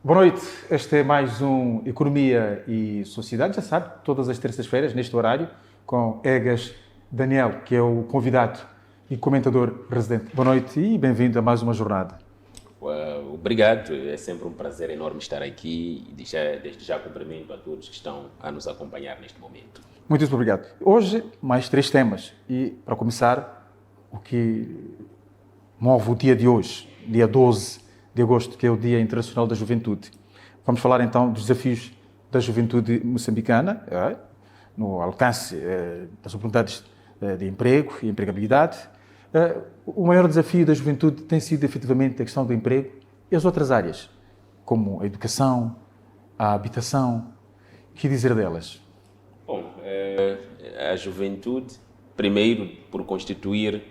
Boa noite, este é mais um Economia e Sociedade, já sabe, todas as terças-feiras, neste horário, com Egas Daniel, que é o convidado e comentador residente. Boa noite e bem-vindo a mais uma jornada. Obrigado, é sempre um prazer enorme estar aqui e desde já cumprimento a todos que estão a nos acompanhar neste momento. Muito obrigado. Hoje, mais 3 temas e, para começar, o que move o dia de hoje, dia 12 de agosto, que é o Dia Internacional da Juventude. Vamos falar então dos desafios da juventude moçambicana, no alcance das oportunidades de emprego e empregabilidade. O maior desafio da juventude tem sido efetivamente a questão do emprego e as outras áreas, como a educação, a habitação. O que dizer delas? Bom, a juventude, primeiro, por constituir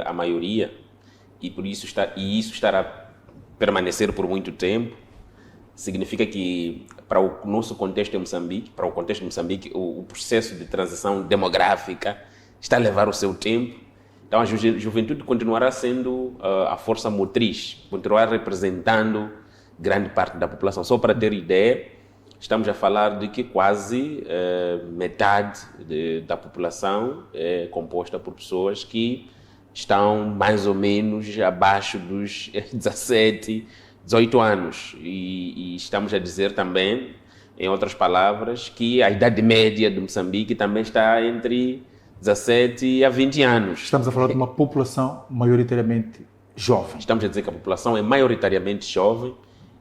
a maioria e por isso estará permanecer por muito tempo, significa que para o nosso contexto em Moçambique, para o contexto de Moçambique, o processo de transição demográfica está a levar o seu tempo. Então a juventude continuará sendo a força motriz, continuará representando grande parte da população. Só para ter ideia, estamos a falar de que quase metade da população é composta por pessoas que estão mais ou menos abaixo dos 17, 18 anos. E estamos a dizer também, em outras palavras, que a idade média de Moçambique também está entre 17 a 20 anos. Estamos a falar de uma população maioritariamente jovem. Estamos a dizer que a população é maioritariamente jovem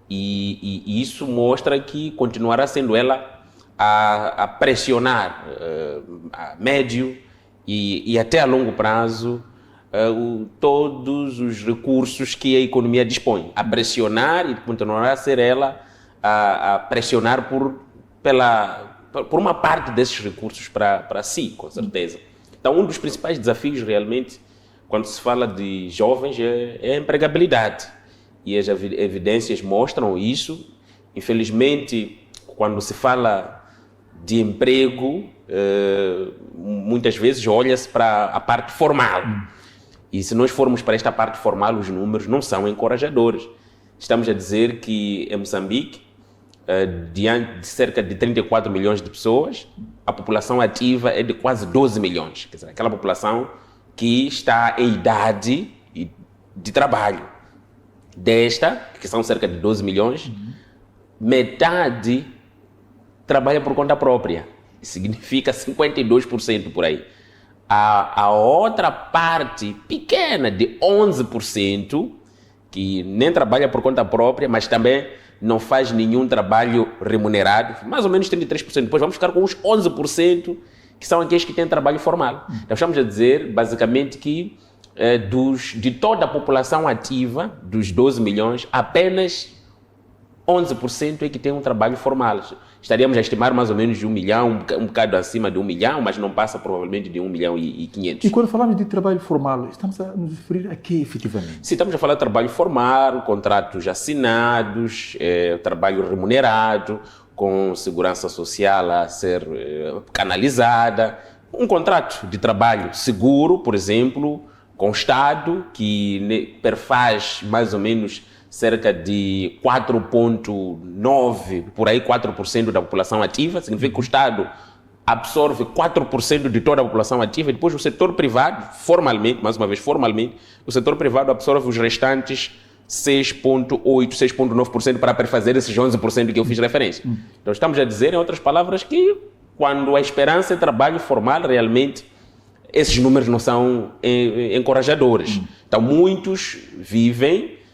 e isso mostra que continuará sendo ela a pressionar a médio e até a longo prazo todos os recursos que a economia dispõe, a pressionar e continuará a ser ela a pressionar por uma parte desses recursos para si, com certeza. Então, um dos principais desafios realmente, quando se fala de jovens, é a empregabilidade. E as evidências mostram isso. Infelizmente, quando se fala de emprego, muitas vezes olha-se para a parte formal. E se nós formos para esta parte formal, os números não são encorajadores. Estamos a dizer que em Moçambique, diante de cerca de 34 milhões de pessoas, a população ativa é de quase 12 milhões. Quer dizer, aquela população que está em idade de trabalho. Desta, que são cerca de 12 milhões, metade trabalha por conta própria. Significa 52% por aí. A outra parte pequena de 11%, que nem trabalha por conta própria, mas também não faz nenhum trabalho remunerado, mais ou menos 33%. Depois vamos ficar com os 11%, que são aqueles que têm trabalho formal. Então estamos a dizer, basicamente, que de toda a população ativa, dos 12 milhões, apenas 11% é que tem um trabalho formal. Estaríamos a estimar mais ou menos de 1 milhão, um bocado acima de 1 milhão, mas não passa provavelmente de 1 milhão e 500. E quando falamos de trabalho formal, estamos a nos referir a quê efetivamente? Sim, estamos a falar de trabalho formal, contratos assinados, trabalho remunerado, com segurança social a ser canalizada, um contrato de trabalho seguro, por exemplo, com o Estado, que perfaz mais ou menos cerca de 4,9%, por aí 4% da população ativa, significa que o Estado absorve 4% de toda a população ativa e depois o setor privado, formalmente, mais uma vez formalmente, o setor privado absorve os restantes 6,8%, 6,9% para perfazer esses 11% que eu fiz referência. Então estamos a dizer, em outras palavras, que quando a esperança é trabalho formal, realmente esses números não são encorajadores. Então muitos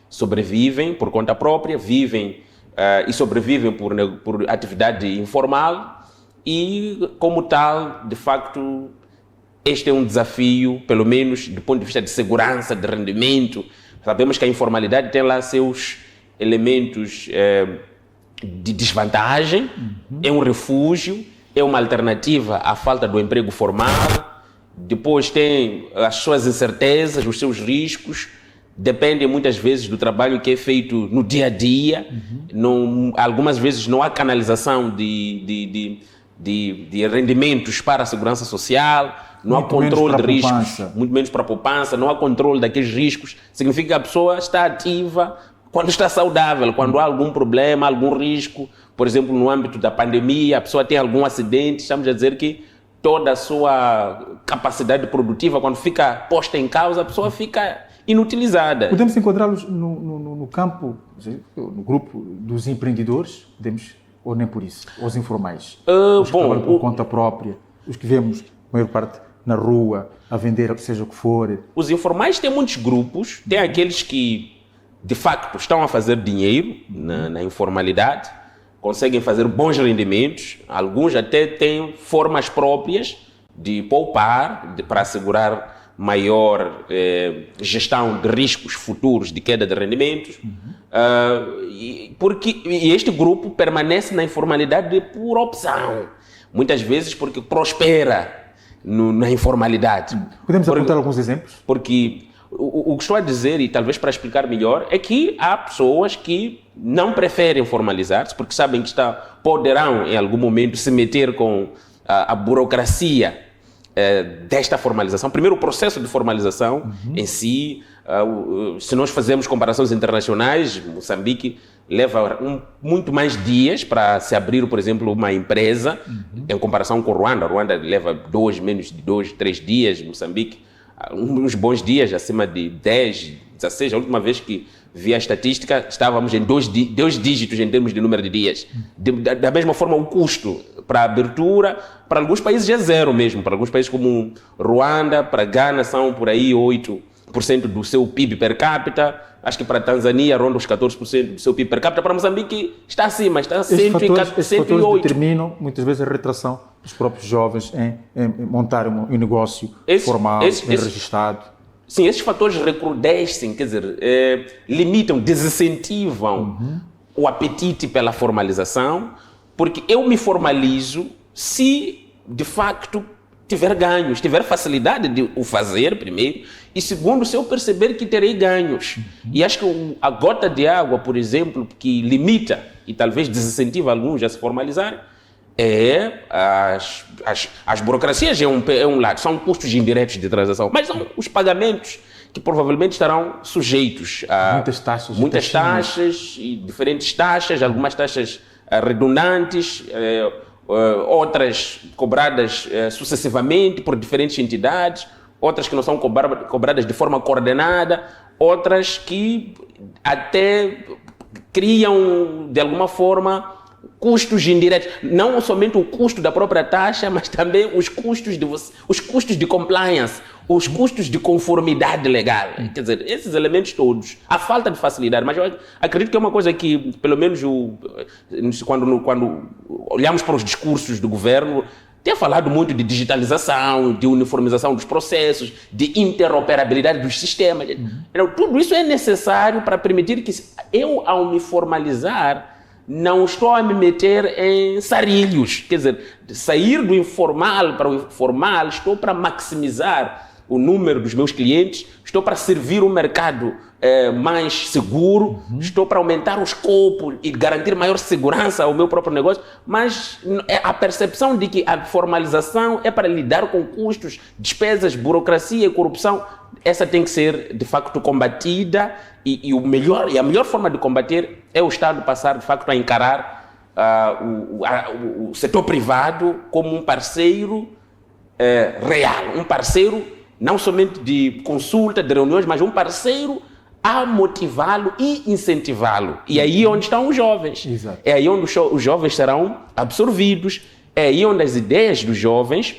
sobrevivem por conta própria, vivem e sobrevivem por atividade informal e, como tal, de facto, este é um desafio, pelo menos do ponto de vista de segurança, de rendimento. Sabemos que a informalidade tem lá seus elementos de desvantagem, é um refúgio, é uma alternativa à falta do emprego formal, depois tem as suas incertezas, os seus riscos, dependem muitas vezes do trabalho que é feito no dia a dia. Algumas vezes não há canalização de rendimentos para a segurança social, não há controle de riscos, muito menos para a poupança, não há controle daqueles riscos. Significa que a pessoa está ativa, quando está saudável, quando há algum problema, algum risco, por exemplo, no âmbito da pandemia, a pessoa tem algum acidente, estamos a dizer que toda a sua capacidade produtiva, quando fica posta em causa, a pessoa fica inutilizada. Podemos encontrá-los no campo, no grupo dos empreendedores, ou nem por isso, os informais, os que trabalham por conta própria, os que vemos, a maior parte, na rua, a vender seja o que for. Os informais têm muitos grupos, tem aqueles que, de facto, estão a fazer dinheiro na informalidade, conseguem fazer bons rendimentos, alguns até têm formas próprias de poupar, para assegurar maior gestão de riscos futuros de queda de rendimentos, e este grupo permanece na informalidade por opção, muitas vezes porque prospera na informalidade. Podemos apontar alguns exemplos? Porque o que estou a dizer, e talvez para explicar melhor, é que há pessoas que não preferem formalizar-se porque sabem que poderão em algum momento se meter com a burocracia desta formalização. Primeiro, o processo de formalização em si, se nós fazemos comparações internacionais, Moçambique leva muito mais dias para se abrir, por exemplo, uma empresa, em comparação com Ruanda. Ruanda leva menos de 2, 3 dias, Moçambique, uns bons dias, acima de 10, 16. A última vez que vi a estatística, estávamos em 2 dígitos em termos de número de dias. Da mesma forma, o custo para a abertura, para alguns países é zero mesmo. Para alguns países como Ruanda, para Gana, são por aí 8% do seu PIB per capita. Acho que para a Tanzânia ronda os 14% do seu PIB per capita. Para Moçambique está acima, está 108%. Esses fatores determinam muitas vezes a retração dos próprios jovens em montar um negócio formal, bem registado. Sim, esses fatores recrudescem, quer dizer, limitam, desincentivam o apetite pela formalização, porque eu me formalizo se, de facto, tiver ganhos, tiver facilidade de o fazer, primeiro, e segundo, se eu perceber que terei ganhos. E acho que a gota de água, por exemplo, que limita e talvez desincentiva alguns a se formalizarem, as burocracias é um lado, são custos indiretos de transação, mas são os pagamentos que provavelmente estarão sujeitos a muitas taxas e diferentes taxas, algumas taxas redundantes, outras cobradas sucessivamente por diferentes entidades, outras que não são cobradas de forma coordenada, outras que até criam, de alguma forma, custos indiretos. Não somente o custo da própria taxa, mas também os custos de compliance, os custos de conformidade legal. Quer dizer, esses elementos todos, a falta de facilidade, mas eu acredito que é uma coisa que, pelo menos, quando olhamos para os discursos do governo, tem falado muito de digitalização, de uniformização dos processos, de interoperabilidade dos sistemas. Então, tudo isso é necessário para permitir que eu, ao me formalizar, não estou a me meter em sarilhos. Quer dizer, sair do informal para o formal, estou para maximizar o número dos meus clientes, estou para servir um mercado mais seguro, estou para aumentar o escopo e garantir maior segurança ao meu próprio negócio, mas a percepção de que a formalização é para lidar com custos, despesas, burocracia e corrupção, essa tem que ser, de facto, combatida e a melhor forma de combater é o Estado passar, de facto, a encarar o setor privado como um parceiro real, um parceiro não somente de consulta, de reuniões, mas um parceiro a motivá-lo e incentivá-lo. E aí é onde estão os jovens. Exato. É aí onde os jovens serão absorvidos, é aí onde as ideias dos jovens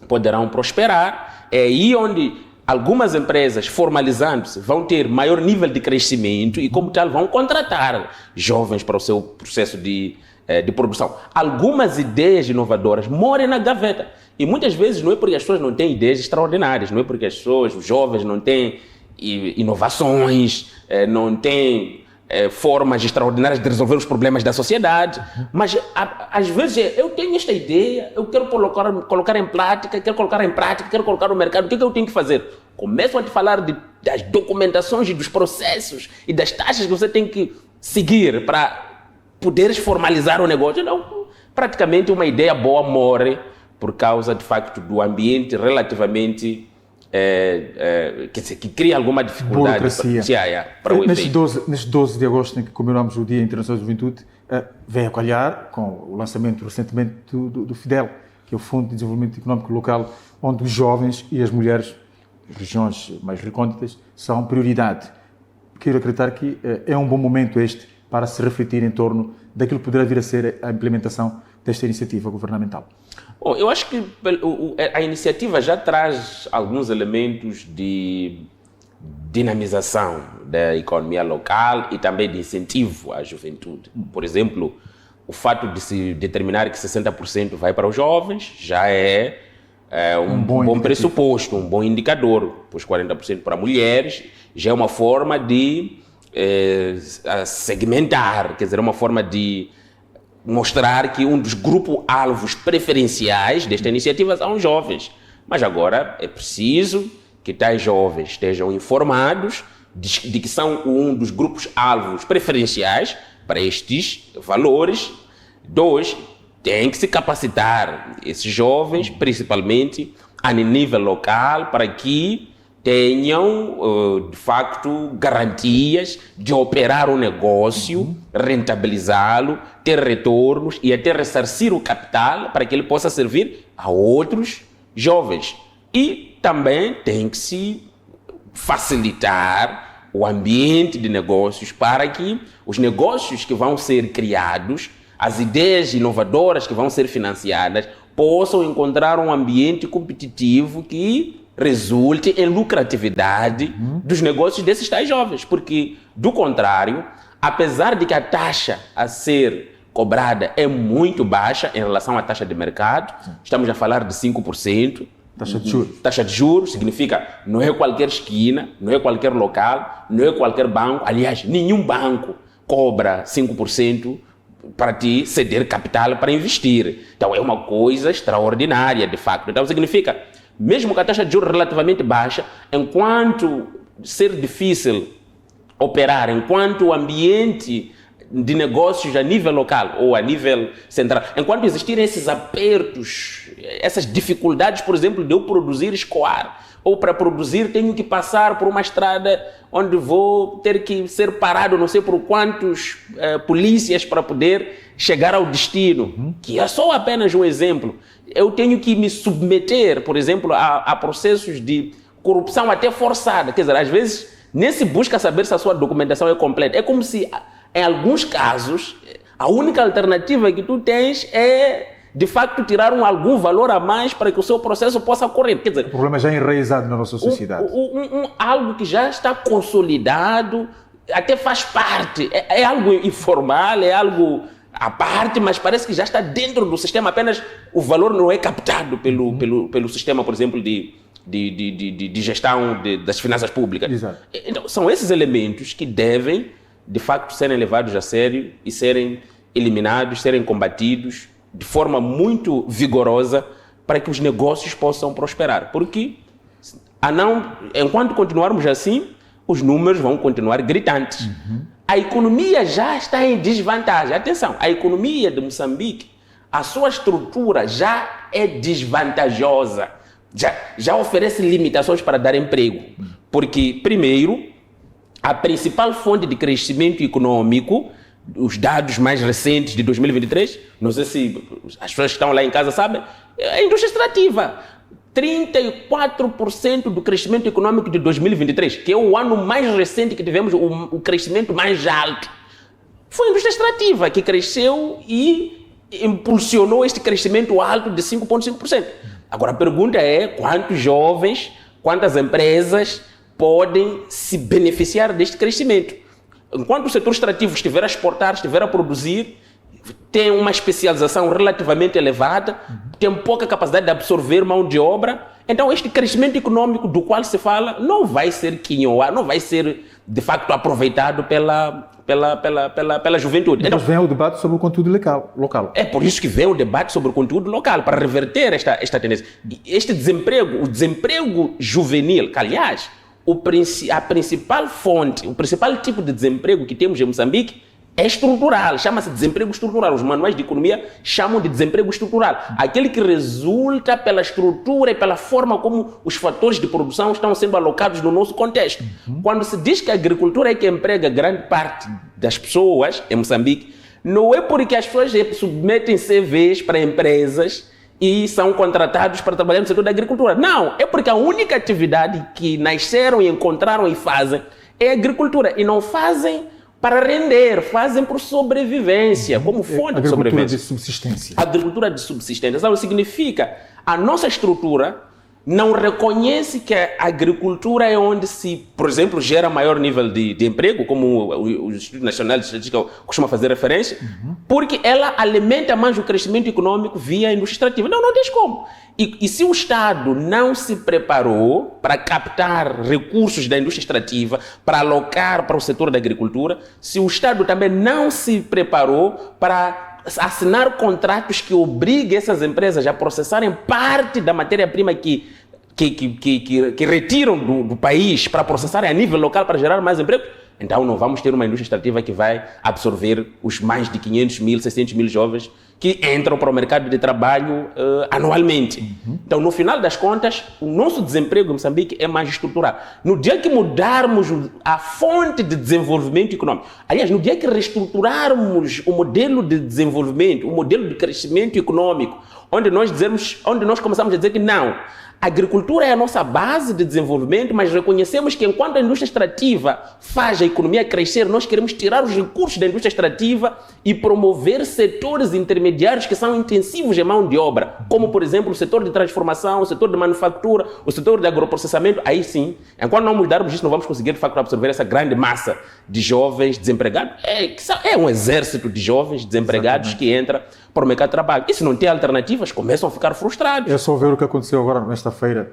poderão prosperar, é aí onde algumas empresas, formalizando-se, vão ter maior nível de crescimento e, como tal, vão contratar jovens para o seu processo de produção. Algumas ideias inovadoras moram na gaveta. E muitas vezes não é porque as pessoas não têm ideias extraordinárias, não é porque os jovens não têm inovações, não têm formas extraordinárias de resolver os problemas da sociedade, mas às vezes eu tenho esta ideia, eu quero colocar em prática, quero colocar no mercado, o que eu tenho que fazer? Começam a te falar das documentações e dos processos e das taxas que você tem que seguir para poderes formalizar o negócio. Então, praticamente uma ideia boa morre por causa, de facto, do ambiente relativamente quer dizer, que cria alguma dificuldade para o efeito. Neste 12 de agosto, em que comemoramos o Dia Internacional da Juventude, veio a calhar com o lançamento recentemente do FIDEL, que é o Fundo de Desenvolvimento Económico Local, onde os jovens e as mulheres, regiões mais recônditas, são prioridade. Quero acreditar que é um bom momento este para se refletir em torno daquilo que poderá vir a ser a implementação desta iniciativa governamental. Bom, eu acho que a iniciativa já traz alguns elementos de dinamização da economia local e também de incentivo à juventude. Por exemplo, o fato de se determinar que 60% vai para os jovens já é um bom pressuposto, um bom indicador. Pois 40% para mulheres já é uma forma de segmentar, quer dizer, uma forma de mostrar que um dos grupos-alvos preferenciais desta iniciativa são os jovens. Mas agora é preciso que tais jovens estejam informados de que são um dos grupos-alvos preferenciais para estes valores. 2, tem que se capacitar esses jovens, principalmente a nível local, para que tenham, de facto, garantias de operar o negócio, rentabilizá-lo, ter retornos e até ressarcir o capital para que ele possa servir a outros jovens. E também tem que se facilitar o ambiente de negócios para que os negócios que vão ser criados, as ideias inovadoras que vão ser financiadas, possam encontrar um ambiente competitivo que resulte em lucratividade dos negócios desses tais jovens. Porque, do contrário, apesar de que a taxa a ser cobrada é muito baixa em relação à taxa de mercado, estamos a falar de 5%. Taxa de juros. Taxa de juros significa não é qualquer esquina, não é qualquer local, não é qualquer banco. Aliás, nenhum banco cobra 5% para te ceder capital para investir. Então é uma coisa extraordinária, de facto. Então significa, mesmo com a taxa de juros relativamente baixa, enquanto ser difícil operar, enquanto o ambiente de negócios a nível local ou a nível central, enquanto existirem esses apertos, essas dificuldades, por exemplo, de eu produzir escoar, ou para produzir tenho que passar por uma estrada onde vou ter que ser parado não sei por quantos polícias para poder chegar ao destino, que é só apenas um exemplo. Eu tenho que me submeter, por exemplo, a processos de corrupção até forçada. Quer dizer, às vezes, nem se busca saber se a sua documentação é completa. É como se, em alguns casos, a única alternativa que tu tens é, de facto, tirar algum valor a mais para que o seu processo possa correr. Quer dizer, o problema já é enraizado na nossa sociedade. Algo que já está consolidado, até faz parte. É algo informal, é algo à parte, mas parece que já está dentro do sistema. Apenas o valor não é captado pelo sistema, por exemplo, de gestão das finanças públicas. Exato. Então, são esses elementos que devem, de facto, serem levados a sério e serem eliminados, serem combatidos de forma muito vigorosa para que os negócios possam prosperar. Porque, enquanto continuarmos assim, os números vão continuar gritantes. A economia já está em desvantagem. Atenção, a economia de Moçambique, a sua estrutura já é desvantajosa. Já oferece limitações para dar emprego. Porque, primeiro, a principal fonte de crescimento econômico, os dados mais recentes de 2023, não sei se as pessoas que estão lá em casa sabem, é a indústria extrativa. 34% do crescimento econômico de 2023, que é o ano mais recente que tivemos o crescimento mais alto, foi a indústria extrativa que cresceu e impulsionou este crescimento alto de 5,5%. Agora a pergunta é quantos jovens, quantas empresas podem se beneficiar deste crescimento? Enquanto o setor extrativo estiver a exportar, estiver a produzir, tem uma especialização relativamente elevada, tem pouca capacidade de absorver mão de obra, então este crescimento econômico do qual se fala não vai ser quinhoa, não vai ser de facto aproveitado pela juventude. Então vem o debate sobre o conteúdo local. É por isso que vem o debate sobre o conteúdo local, para reverter esta tendência. Este desemprego, o desemprego juvenil, que aliás, a principal fonte, o principal tipo de desemprego que temos em Moçambique é estrutural, chama-se desemprego estrutural. Os manuais de economia chamam de desemprego estrutural. Aquele que resulta pela estrutura e pela forma como os fatores de produção estão sendo alocados no nosso contexto. Quando se diz que a agricultura é que emprega grande parte das pessoas em Moçambique, não é porque as pessoas submetem CVs para empresas e são contratados para trabalhar no setor da agricultura. Não, é porque a única atividade que nasceram e encontraram e fazem é a agricultura. E não fazem para render, fazem por sobrevivência, como fonte de sobrevivência. Agricultura de subsistência. Agricultura de subsistência. Sabe, significa a nossa estrutura não reconhece que a agricultura é onde se, por exemplo, gera maior nível de emprego, como o Instituto Nacional de Estatística costuma fazer referência, porque ela alimenta mais o crescimento econômico via a indústria extrativa. Não tem como. E se o Estado não se preparou para captar recursos da indústria extrativa, para alocar para o setor da agricultura, se o Estado também não se preparou para assinar contratos que obriguem essas empresas a processarem parte da matéria-prima que retiram do país para processarem a nível local para gerar mais emprego, então não vamos ter uma indústria extrativa que vai absorver os mais de 500 mil, 600 mil jovens que entram para o mercado de trabalho anualmente. Então, no final das contas, o nosso desemprego em Moçambique é mais estrutural. No dia que mudarmos a fonte de desenvolvimento econômico, aliás, no dia que reestruturarmos o modelo de desenvolvimento, o modelo de crescimento econômico, onde nós começamos a dizer que não, a agricultura é a nossa base de desenvolvimento, mas reconhecemos que enquanto a indústria extrativa faz a economia crescer, nós queremos tirar os recursos da indústria extrativa e promover setores intermediários que são intensivos em mão de obra, como, por exemplo, o setor de transformação, o setor de manufatura, o setor de agroprocessamento. Aí sim, enquanto não mudarmos isso, não vamos conseguir, de facto, absorver essa grande massa de jovens desempregados. É um exército de jovens desempregados que entra para o mercado de trabalho. E se não tem alternativas, começam a ficar frustrados. É só ver o que aconteceu agora nesta feira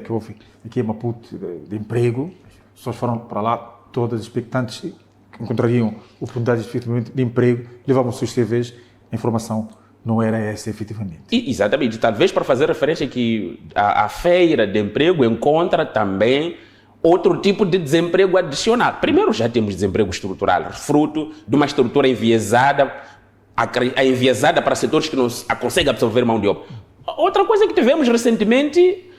que houve aqui em Maputo de emprego. As pessoas foram para lá todas expectantes que encontrariam oportunidades efetivamente de emprego, levavam os seus CVs, a informação não era essa efetivamente. Exatamente. Talvez para fazer referência que a feira de emprego encontra também outro tipo de desemprego adicional. Primeiro, já temos desemprego estrutural, fruto de uma estrutura enviesada para setores que não conseguem absorver mão de obra. Outra coisa que tivemos recentemente,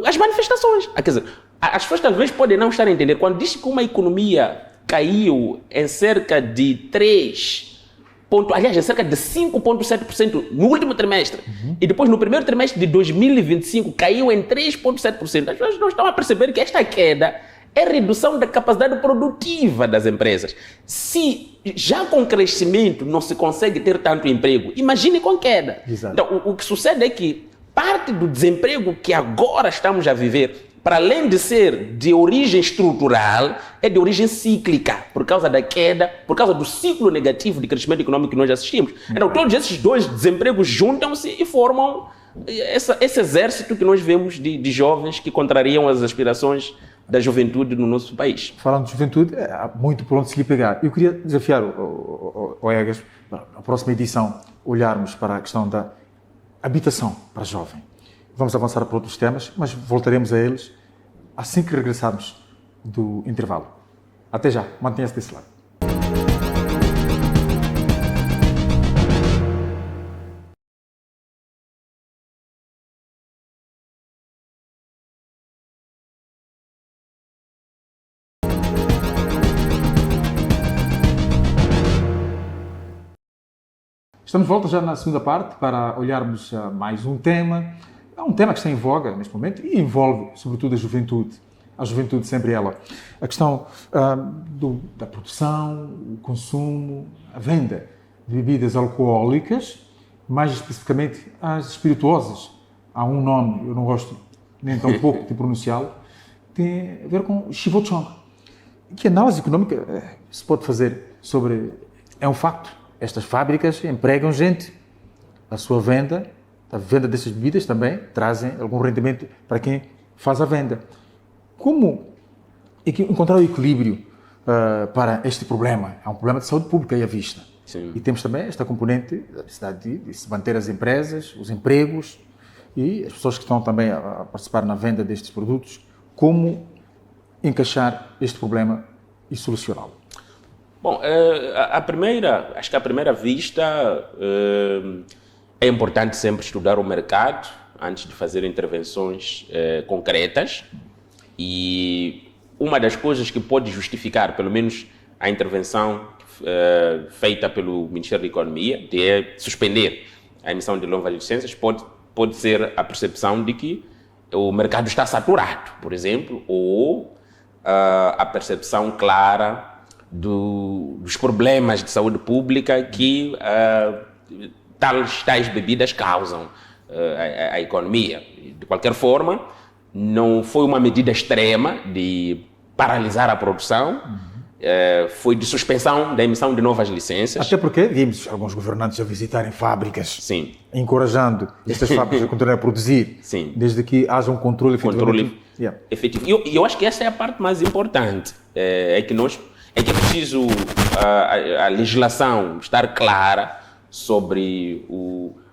as manifestações. Quer dizer, as pessoas talvez podem não estar a entender. Quando diz que uma economia caiu em cerca de 5,7% no último trimestre, e depois no primeiro trimestre de 2025 caiu em 3,7%, as pessoas não estão a perceber que esta queda é redução da capacidade produtiva das empresas. Se já com crescimento não se consegue ter tanto emprego, imagine com queda. Exato. Então, o que sucede é que parte do desemprego que agora estamos a viver, para além de ser de origem estrutural, é de origem cíclica, por causa da queda, por causa do ciclo negativo de crescimento econômico que nós assistimos. Então, todos esses dois desempregos juntam-se e formam esse exército que nós vemos de jovens que contrariam as aspirações da juventude no nosso país. Falando de juventude, há muito por onde se lhe pegar. Eu queria desafiar o Egas, na próxima edição, olharmos para a questão da habitação para jovem. Vamos avançar para outros temas, mas voltaremos a eles assim que regressarmos do intervalo. Até já, mantenha-se desse lado. Estamos de volta já na segunda parte para olharmos mais um tema. É um tema que está em voga neste momento e envolve, sobretudo, a juventude. A juventude sempre ela. A questão da produção, o consumo, a venda de bebidas alcoólicas, mais especificamente as espirituosas. Há um nome, eu não gosto nem tão pouco de pronunciá-lo, tem a ver com chivochon. Que análise econômica se pode fazer sobre... É um facto. Estas fábricas empregam gente. A sua venda, a venda dessas bebidas também trazem algum rendimento para quem faz a venda. Como encontrar o equilíbrio para este problema? É um problema de saúde pública aí à vista. Sim. E temos também esta componente da necessidade de se manter as empresas, os empregos e as pessoas que estão também a participar na venda destes produtos. Como encaixar este problema e solucioná-lo? Bom, acho que à primeira vista é importante sempre estudar o mercado antes de fazer intervenções concretas, e uma das coisas que pode justificar, pelo menos, a intervenção feita pelo Ministério da Economia, de suspender a emissão de novas licenças, pode ser a percepção de que o mercado está saturado, por exemplo, ou a percepção clara dos problemas de saúde pública que tais bebidas causam à economia. De qualquer forma, não foi uma medida extrema de paralisar a produção, foi de suspensão da emissão de novas licenças. Até porque vimos alguns governantes a visitarem fábricas, Sim. encorajando estas fábricas a continuarem a produzir, Sim. desde que haja um controle efetivo. E eu acho que essa é a parte mais importante, é que é preciso a legislação estar clara sobre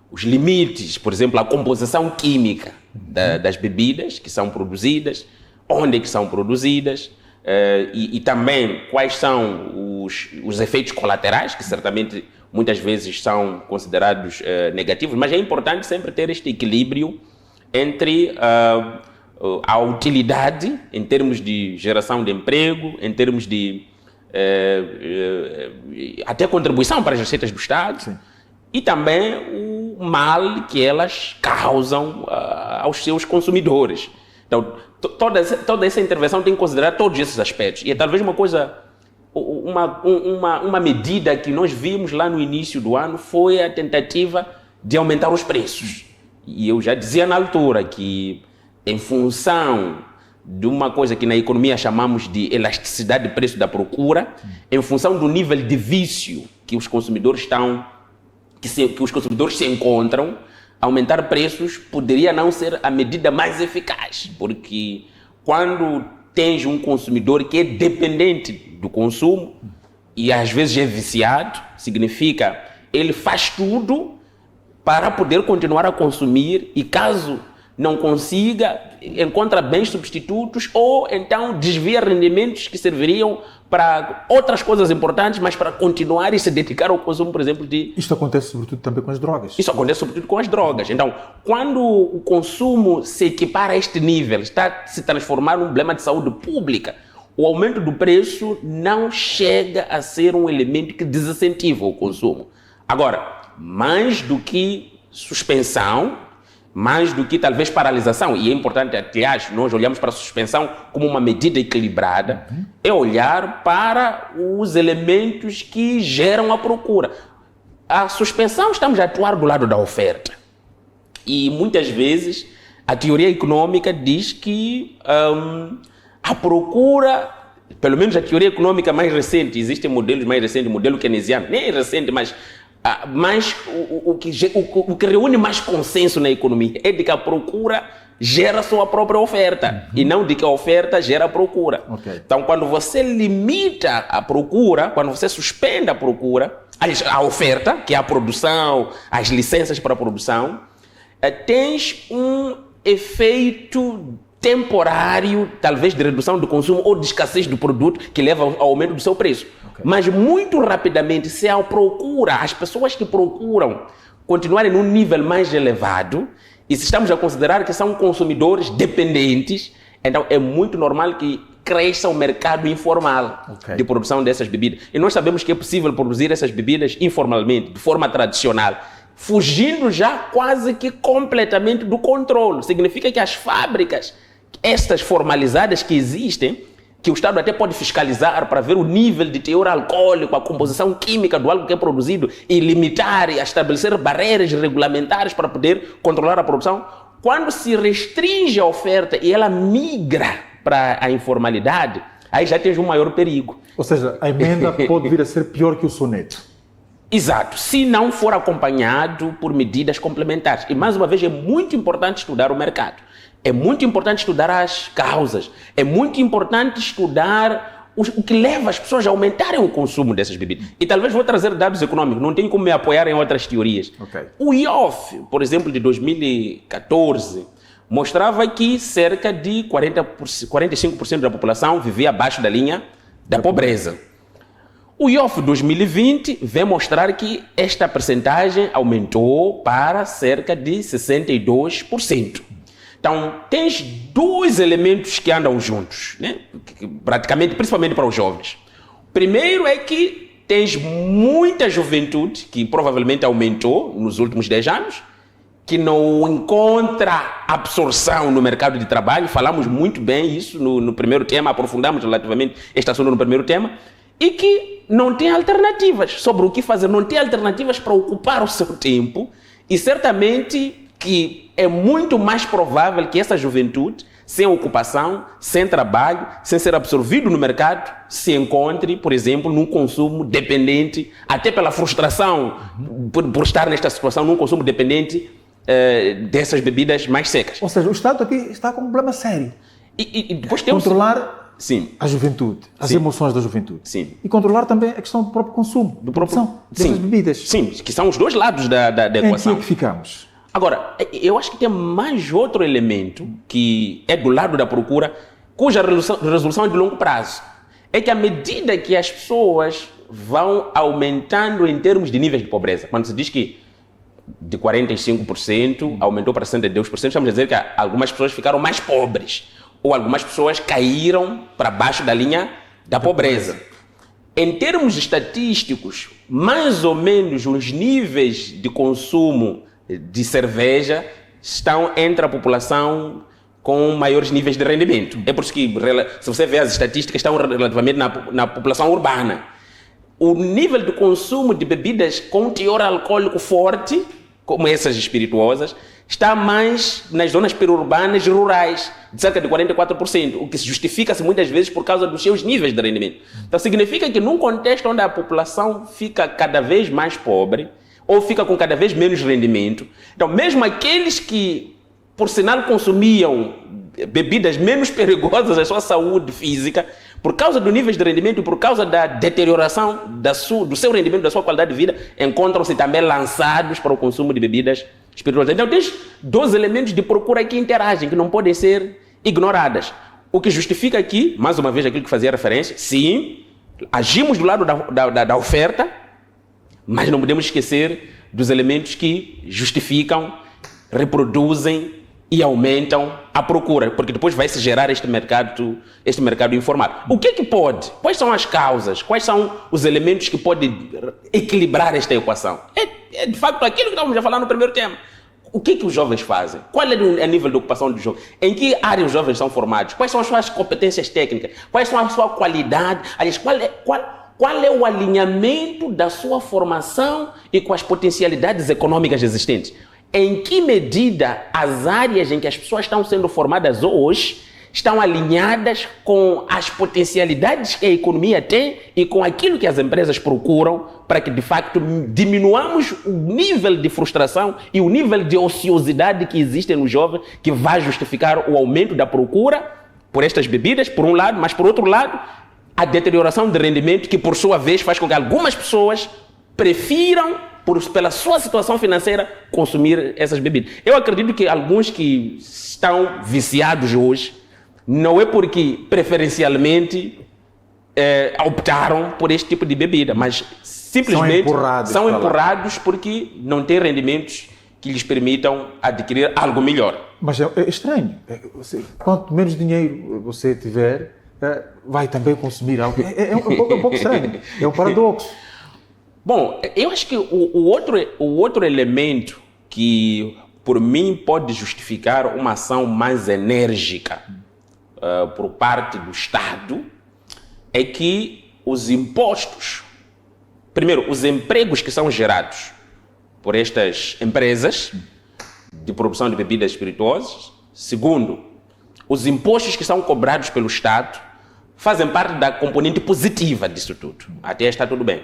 os limites, por exemplo, a composição química das bebidas que são produzidas, onde é que são produzidas, e também quais são os efeitos colaterais, que certamente muitas vezes são considerados negativos, mas é importante sempre ter este equilíbrio entre a utilidade em termos de geração de emprego, em termos de até contribuição para as receitas do Estado. Sim. E também o mal que elas causam aos seus consumidores. Então, toda essa intervenção tem que considerar todos esses aspectos. E é talvez uma medida que nós vimos lá no início do ano foi a tentativa de aumentar os preços. E eu já dizia na altura que, em função de uma coisa que na economia chamamos de elasticidade de preço da procura, em função do nível de vício que os consumidores se encontram, aumentar preços poderia não ser a medida mais eficaz, porque quando tens um consumidor que é dependente do consumo e às vezes é viciado, significa ele faz tudo para poder continuar a consumir, e caso não consiga, encontra bens substitutos ou então desvia rendimentos que serviriam para outras coisas importantes, mas para continuar e se dedicar ao consumo, por exemplo, de... Isto acontece sobretudo também com as drogas. Isso acontece sobretudo com as drogas. Então, quando o consumo se equipara a este nível, está a se transformar num problema de saúde pública, o aumento do preço não chega a ser um elemento que desincentiva o consumo. Agora, mais do que suspensão, mais do que talvez paralisação, e é importante, aliás, nós olhamos para a suspensão como uma medida equilibrada, é olhar para os elementos que geram a procura. A suspensão, estamos a atuar do lado da oferta. E muitas vezes a teoria econômica diz que a procura, pelo menos a teoria econômica mais recente, existem modelos mais recentes, o modelo keynesiano, nem é recente, mas o que reúne mais consenso na economia é de que a procura gera sua própria oferta, e não de que a oferta gera a procura. Okay. Então, quando você limita a procura, quando você suspende a procura, a oferta, que é a produção, as licenças para a produção, tens um efeito temporário, talvez de redução do consumo ou de escassez do produto, que leva ao aumento do seu preço. Okay. Mas muito rapidamente, se a procura, as pessoas que procuram continuarem num nível mais elevado, e se estamos a considerar que são consumidores dependentes, então é muito normal que cresça o mercado informal de produção dessas bebidas. E nós sabemos que é possível produzir essas bebidas informalmente, de forma tradicional, fugindo já quase que completamente do controle. Significa que as fábricas, estas formalizadas que existem, que o Estado até pode fiscalizar para ver o nível de teor alcoólico, a composição química do algo que é produzido e limitar e estabelecer barreiras regulamentares para poder controlar a produção. Quando se restringe a oferta e ela migra para a informalidade, aí já tens um maior perigo. Ou seja, a emenda pode vir a ser pior que o soneto. Exato, se não for acompanhado por medidas complementares. E mais uma vez é muito importante estudar o mercado. É muito importante estudar as causas, é muito importante estudar o que leva as pessoas a aumentarem o consumo dessas bebidas. E talvez vou trazer dados econômicos, não tenho como me apoiar em outras teorias. O IOF, por exemplo, de 2014, mostrava que cerca de 45% da população vivia abaixo da linha da pobreza. O IOF 2020 vem mostrar que esta percentagem aumentou para cerca de 62%. Então, tens dois elementos que andam juntos, né? Praticamente, principalmente para os jovens. Primeiro é que tens muita juventude, que provavelmente aumentou nos últimos 10 anos, que não encontra absorção no mercado de trabalho. Falamos muito bem isso no primeiro tema, aprofundamos relativamente este assunto no primeiro tema, e que não tem alternativas sobre o que fazer, não tem alternativas para ocupar o seu tempo, e certamente que é muito mais provável que essa juventude, sem ocupação, sem trabalho, sem ser absorvido no mercado, se encontre, por exemplo, num consumo dependente, até pela frustração por estar nesta situação, num consumo dependente dessas bebidas mais secas. Ou seja, o Estado aqui está com um problema sério. E depois temos... Controlar Sim. a juventude, as Sim. emoções da juventude. Sim. E controlar também a questão do próprio consumo, Do próprio... produção dessas bebidas. Sim, que são os dois lados da Em que equação. é que ficamos? Agora, eu acho que tem mais outro elemento que é do lado da procura, cuja resolução é de longo prazo. É que à medida que as pessoas vão aumentando em termos de níveis de pobreza, quando se diz que de 45% aumentou para 62%, estamos a dizer que algumas pessoas ficaram mais pobres, ou algumas pessoas caíram para baixo da linha da pobreza. Em termos estatísticos, mais ou menos os níveis de consumo de cerveja estão entre a população com maiores níveis de rendimento. É por isso que, se você vê as estatísticas, estão relativamente na população urbana. O nível de consumo de bebidas com teor alcoólico forte, como essas espirituosas, está mais nas zonas periurbanas e rurais, de cerca de 44%, o que se justifica-se muitas vezes por causa dos seus níveis de rendimento. Então significa que num contexto onde a população fica cada vez mais pobre, ou fica com cada vez menos rendimento, então mesmo aqueles que, por sinal, consumiam bebidas menos perigosas à sua saúde física, por causa do nível de rendimento e por causa da deterioração do seu rendimento, da sua qualidade de vida, encontram-se também lançados para o consumo de bebidas espirituosas. Então, tens dois elementos de procura que interagem, que não podem ser ignoradas. O que justifica aqui, mais uma vez, aquilo que fazia referência, sim, agimos do lado da oferta, mas não podemos esquecer dos elementos que justificam, reproduzem e aumentam a procura, porque depois vai se gerar este mercado informal. O que é que pode? Quais são as causas? Quais são os elementos que podem equilibrar esta equação? É de facto aquilo que estávamos a falar no primeiro tema. O que é que os jovens fazem? Qual é o nível de ocupação dos jovens? Em que área os jovens são formados? Quais são as suas competências técnicas? Quais são a sua qualidade? Aliás, qual é o alinhamento da sua formação e com as potencialidades econômicas existentes? Em que medida as áreas em que as pessoas estão sendo formadas hoje estão alinhadas com as potencialidades que a economia tem e com aquilo que as empresas procuram para que, de facto, diminuamos o nível de frustração e o nível de ociosidade que existe no jovem, que vai justificar o aumento da procura por estas bebidas, por um lado, mas, por outro lado, a deterioração de rendimento, que, por sua vez, faz com que algumas pessoas prefiram, pela sua situação financeira, consumir essas bebidas. Eu acredito que alguns que estão viciados hoje, não é porque preferencialmente optaram por este tipo de bebida, mas simplesmente são empurrados porque não têm rendimentos que lhes permitam adquirir algo melhor. Mas é estranho. Quanto menos dinheiro você tiver, vai também consumir algo. É um pouco estranho. É um paradoxo. Bom, eu acho que o outro elemento que, por mim, pode justificar uma ação mais enérgica por parte do Estado é que os impostos, primeiro, os empregos que são gerados por estas empresas de produção de bebidas espirituosas, segundo, os impostos que são cobrados pelo Estado fazem parte da componente positiva disso tudo. Até está tudo bem.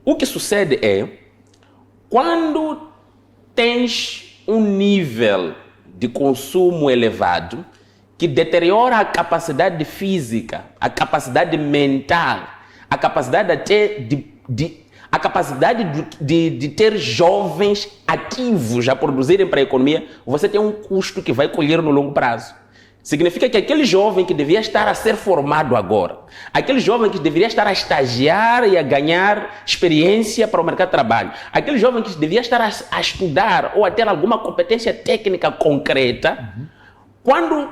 O que sucede é, quando tens um nível de consumo elevado que deteriora a capacidade física, a capacidade mental, a capacidade até de ter jovens ativos a produzirem para a economia, você tem um custo que vai colher no longo prazo. significa que aquele jovem que devia estar a ser formado agora, aquele jovem que deveria estar a estagiar e a ganhar experiência para o mercado de trabalho, aquele jovem que devia estar a estudar ou a ter alguma competência técnica concreta, quando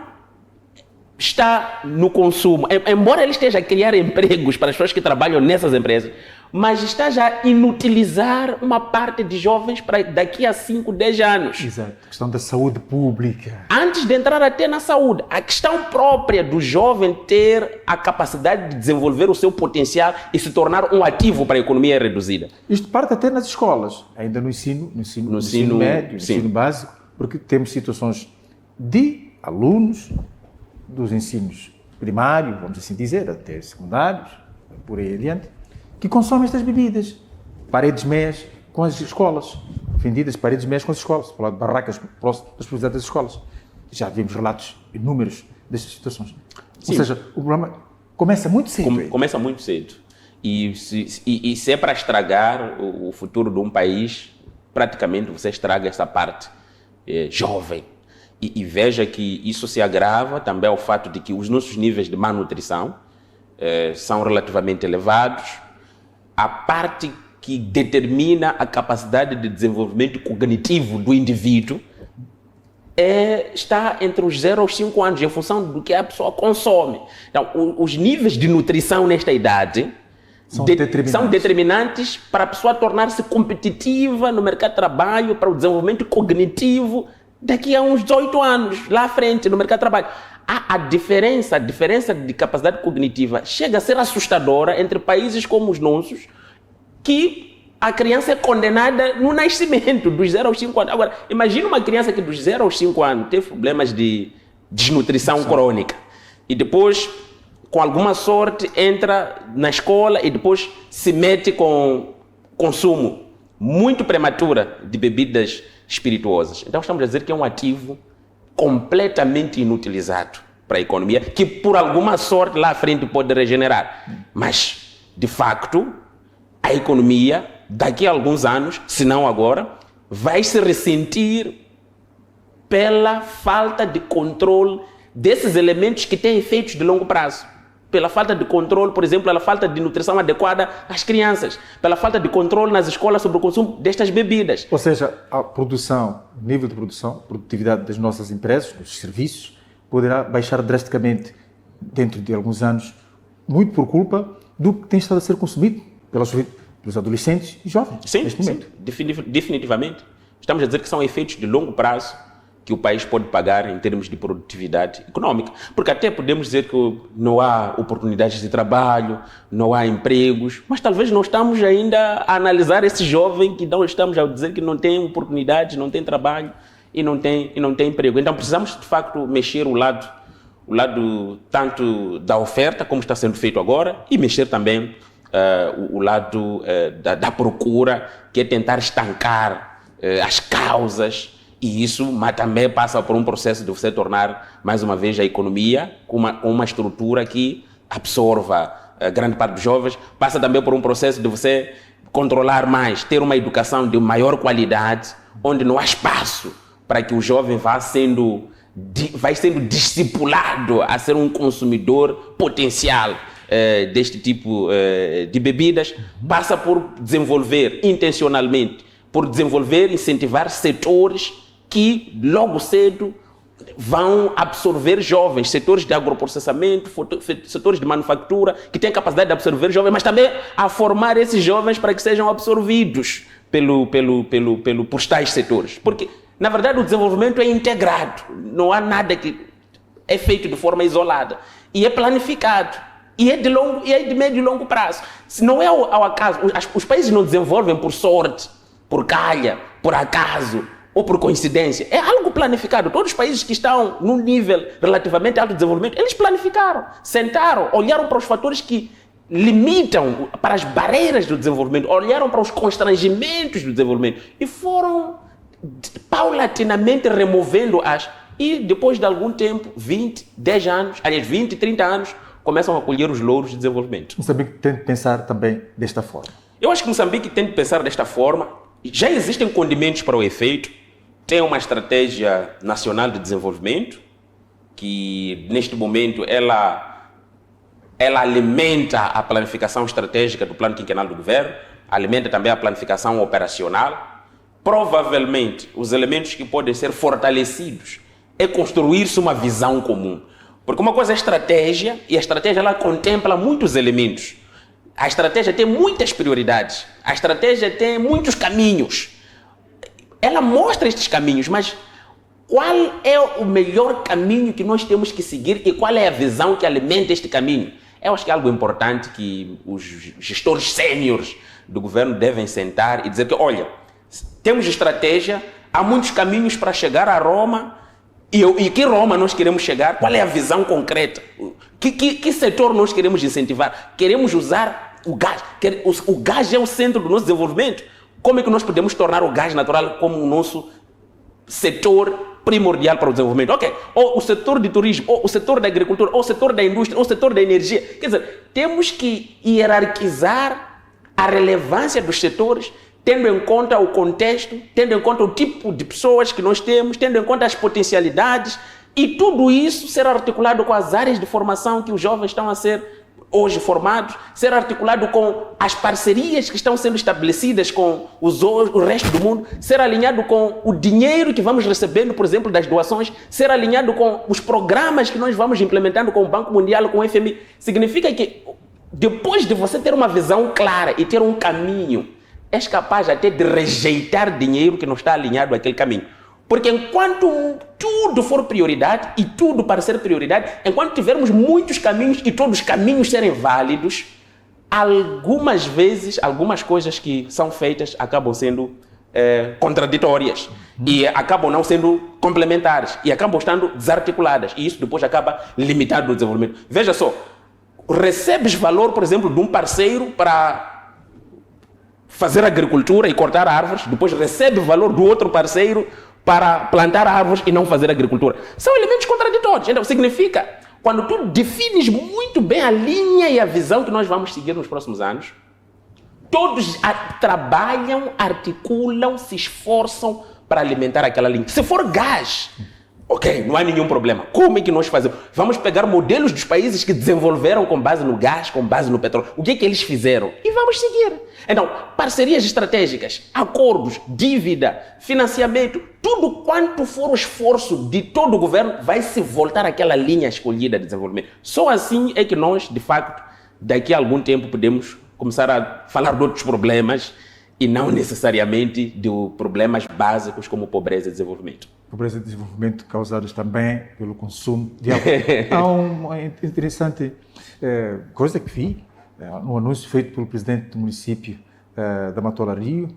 está no consumo, embora ele esteja a criar empregos para as pessoas que trabalham nessas empresas, mas está já a inutilizar uma parte de jovens para daqui a 5, 10 anos. Exato. A questão da saúde pública. Antes de entrar até na saúde, a questão própria do jovem ter a capacidade de desenvolver o seu potencial e se tornar um ativo para a economia reduzida. Isto parte até nas escolas, ainda no ensino médio, no ensino básico, porque temos situações de alunos dos ensinos primários, vamos assim dizer, até secundários, por aí adiante, que consomem estas bebidas. Paredes meias com as escolas. Vendidas paredes meias com as escolas. Falar de barracas próximas das propriedades das escolas. Já vimos relatos inúmeros destas situações. Sim. Ou seja, o problema começa muito cedo. Começa muito cedo. E se é para estragar o futuro de um país, praticamente você estraga essa parte jovem. E veja que isso se agrava também ao fato de que os nossos níveis de malnutrição são relativamente elevados. A parte que determina a capacidade de desenvolvimento cognitivo do indivíduo está entre os 0 aos 5 anos, em função do que a pessoa consome. Então, os níveis de nutrição nesta idade são determinantes para a pessoa tornar-se competitiva no mercado de trabalho, para o desenvolvimento cognitivo daqui a uns 18 anos, lá à frente, no mercado de trabalho. A diferença de capacidade cognitiva chega a ser assustadora entre países como os nossos, que a criança é condenada no nascimento, dos 0 aos 5 anos. Agora, imagina uma criança que dos 0 aos 5 anos teve problemas de desnutrição crônica e depois, com alguma sorte, entra na escola e depois se mete com consumo muito prematura de bebidas espirituosas. Então, estamos a dizer que é um ativo completamente inutilizado para a economia, que por alguma sorte lá à frente pode regenerar. Mas, de facto, a economia, daqui a alguns anos, se não agora, vai se ressentir pela falta de controle desses elementos que têm efeitos de longo prazo. Pela falta de controle, por exemplo, pela falta de nutrição adequada às crianças, pela falta de controle nas escolas sobre o consumo destas bebidas. Ou seja, a produção, o nível de produção, a produtividade das nossas empresas, dos serviços, poderá baixar drasticamente dentro de alguns anos, muito por culpa do que tem estado a ser consumido pelos adolescentes e jovens. Sim, neste momento. definitivamente. Estamos a dizer que são efeitos de longo prazo que o país pode pagar em termos de produtividade econômica. Porque até podemos dizer que não há oportunidades de trabalho, não há empregos, mas talvez não estamos ainda a analisar esse jovem que não estamos a dizer que não tem oportunidades, não tem trabalho e não tem emprego. Então precisamos, de facto, mexer o lado tanto da oferta, como está sendo feito agora, e mexer também o lado da procura, que é tentar estancar as causas. E isso também passa por um processo de você tornar, mais uma vez, a economia com uma estrutura que absorva grande parte dos jovens. Passa também por um processo de você controlar mais, ter uma educação de maior qualidade, onde não há espaço para que o jovem vai sendo discipulado a ser um consumidor potencial deste tipo de bebidas. Passa por desenvolver intencionalmente, por desenvolver, incentivar setores que logo cedo vão absorver jovens, setores de agroprocessamento, setores de manufatura, que têm capacidade de absorver jovens, mas também a formar esses jovens para que sejam absorvidos por tais setores. Porque, na verdade, o desenvolvimento é integrado, não há nada que é feito de forma isolada, e é planificado, e é de médio e longo prazo. Se não é ao acaso, os países não desenvolvem por sorte, por calha, por acaso ou por coincidência. É algo planificado. Todos os países que estão num nível relativamente alto de desenvolvimento, eles planificaram, sentaram, olharam para os fatores que limitam, para as barreiras do desenvolvimento, olharam para os constrangimentos do desenvolvimento e foram paulatinamente removendo-as. E depois de algum tempo, 20, 10 anos, aliás, 20, 30 anos, começam a colher os louros de desenvolvimento. Moçambique tem de pensar também desta forma. Eu acho que Moçambique tem de pensar desta forma. Já existem condimentos para o efeito. Tem uma estratégia nacional de desenvolvimento, que neste momento ela alimenta a planificação estratégica do plano quinquenal do governo, alimenta também a planificação operacional. Provavelmente, os elementos que podem ser fortalecidos é construir-se uma visão comum. Porque uma coisa é estratégia, e a estratégia ela contempla muitos elementos. A estratégia tem muitas prioridades, a estratégia tem muitos caminhos. Ela mostra estes caminhos, mas qual é o melhor caminho que nós temos que seguir e qual é a visão que alimenta este caminho? Eu acho que é algo importante que os gestores sêniores do governo devem sentar e dizer que, olha, temos estratégia, há muitos caminhos para chegar a Roma, e que Roma nós queremos chegar? Qual é a visão concreta? Que setor nós queremos incentivar? Queremos usar o gás. O gás é o centro do nosso desenvolvimento. Como é que nós podemos tornar o gás natural como o nosso setor primordial para o desenvolvimento? Ok, ou o setor de turismo, ou o setor da agricultura, ou o setor da indústria, ou o setor da energia. Quer dizer, temos que hierarquizar a relevância dos setores, tendo em conta o contexto, tendo em conta o tipo de pessoas que nós temos, tendo em conta as potencialidades, e tudo isso ser articulado com as áreas de formação que os jovens estão a ser hoje formados, ser articulado com as parcerias que estão sendo estabelecidas com o resto do mundo, ser alinhado com o dinheiro que vamos recebendo, por exemplo, das doações, ser alinhado com os programas que nós vamos implementando com o Banco Mundial, com o FMI. Significa que depois de você ter uma visão clara e ter um caminho, és capaz até de rejeitar dinheiro que não está alinhado àquele caminho. Porque enquanto tudo for prioridade, e tudo para ser prioridade, enquanto tivermos muitos caminhos e todos os caminhos serem válidos, algumas vezes, algumas coisas que são feitas acabam sendo contraditórias e acabam não sendo complementares e acabam estando desarticuladas. E isso depois acaba limitando o desenvolvimento. Veja só, recebes valor, por exemplo, de um parceiro para fazer agricultura e cortar árvores, depois recebe valor do outro parceiro para plantar árvores e não fazer agricultura. São elementos contraditórios. Então, significa, quando tu defines muito bem a linha e a visão que nós vamos seguir nos próximos anos, todos trabalham, articulam, se esforçam para alimentar aquela linha. Se for gás, ok, não há nenhum problema. Como é que nós fazemos? Vamos pegar modelos dos países que desenvolveram com base no gás, com base no petróleo. O que é que eles fizeram? E vamos seguir. Então, parcerias estratégicas, acordos, dívida, financiamento, tudo quanto for o esforço de todo o governo vai se voltar àquela linha escolhida de desenvolvimento. Só assim é que nós, de facto, daqui a algum tempo podemos começar a falar de outros problemas e não necessariamente de problemas básicos como pobreza e desenvolvimento. Pobreza e desenvolvimento causados também pelo consumo de álcool. Há uma interessante coisa que vi no anúncio feito pelo presidente do município da Matola Rio.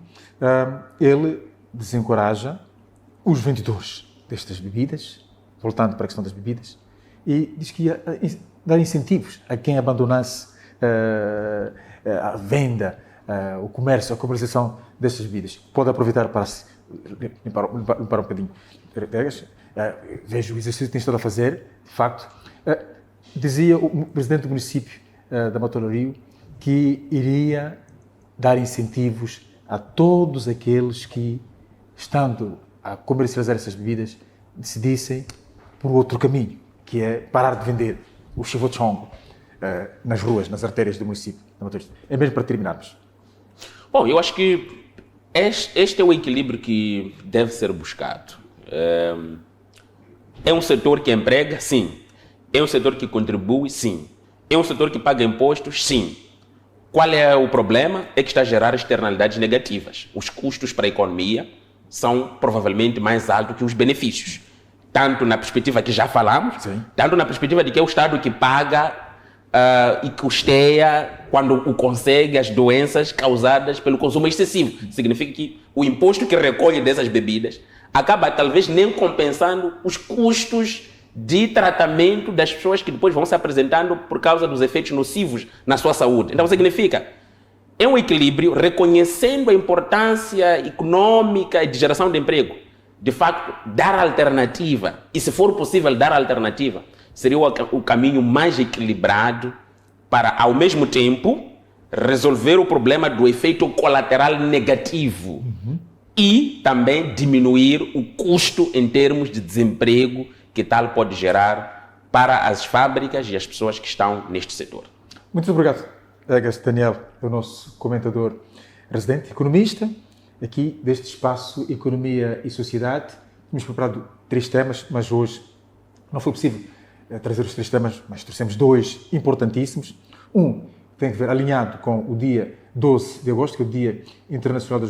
Ele desencoraja os vendedores destas bebidas, voltando para a questão das bebidas, e diz que ia dar incentivos a quem abandonasse a venda, o comércio, a comercialização destas bebidas. Pode aproveitar para se limpar um bocadinho. Vejo o exercício que tem estado a fazer, de facto. Dizia o presidente do município da Matola Rio que iria dar incentivos a todos aqueles que, estando a comercializar essas bebidas, decidissem por outro caminho, que é parar de vender o chivochongo nas ruas, nas artérias do município da Matola Rio. É mesmo para terminarmos. Bom, eu acho que este é o equilíbrio que deve ser buscado. É um setor que emprega? Sim. É um setor que contribui? Sim. É um setor que paga impostos? Sim. Qual é o problema? É que está a gerar externalidades negativas. Os custos para a economia são provavelmente mais altos que os benefícios. Tanto na perspectiva que já falamos, sim, tanto na perspectiva de que é o Estado que paga e custeia, quando o consegue, as doenças causadas pelo consumo excessivo. Significa que o imposto que recolhe dessas bebidas acaba talvez nem compensando os custos de tratamento das pessoas que depois vão se apresentando por causa dos efeitos nocivos na sua saúde. Então significa, é um equilíbrio reconhecendo a importância econômica e de geração de emprego. De facto, dar alternativa, e se for possível dar alternativa, seria o caminho mais equilibrado para, ao mesmo tempo, resolver o problema do efeito colateral negativo e também diminuir o custo em termos de desemprego que tal pode gerar para as fábricas e as pessoas que estão neste setor. Muito obrigado, Egas Daniel, é o nosso comentador residente, economista, aqui deste espaço Economia e Sociedade. Tínhamos preparado 3 temas, mas hoje não foi possível trazer os 3 temas, mas trouxemos 2 importantíssimos. Um tem a ver alinhado com o dia 12 de agosto, que é o Dia Internacional da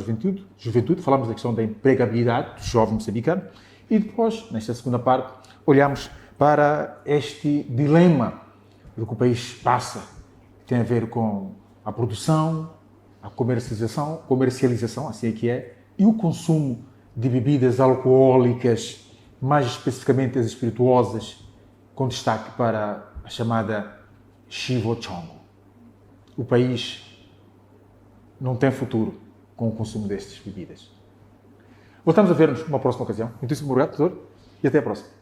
Juventude. Falamos da questão da empregabilidade do jovem moçambicano. E depois, nesta segunda parte, olhamos para este dilema do que o país passa, que tem a ver com a produção, a comercialização, assim é que é, e o consumo de bebidas alcoólicas, mais especificamente as espirituosas, com destaque para a chamada Chivochongo. O país não tem futuro com o consumo destas bebidas. Voltamos a ver-nos numa próxima ocasião. Muitíssimo obrigado, doutor, e até a próxima.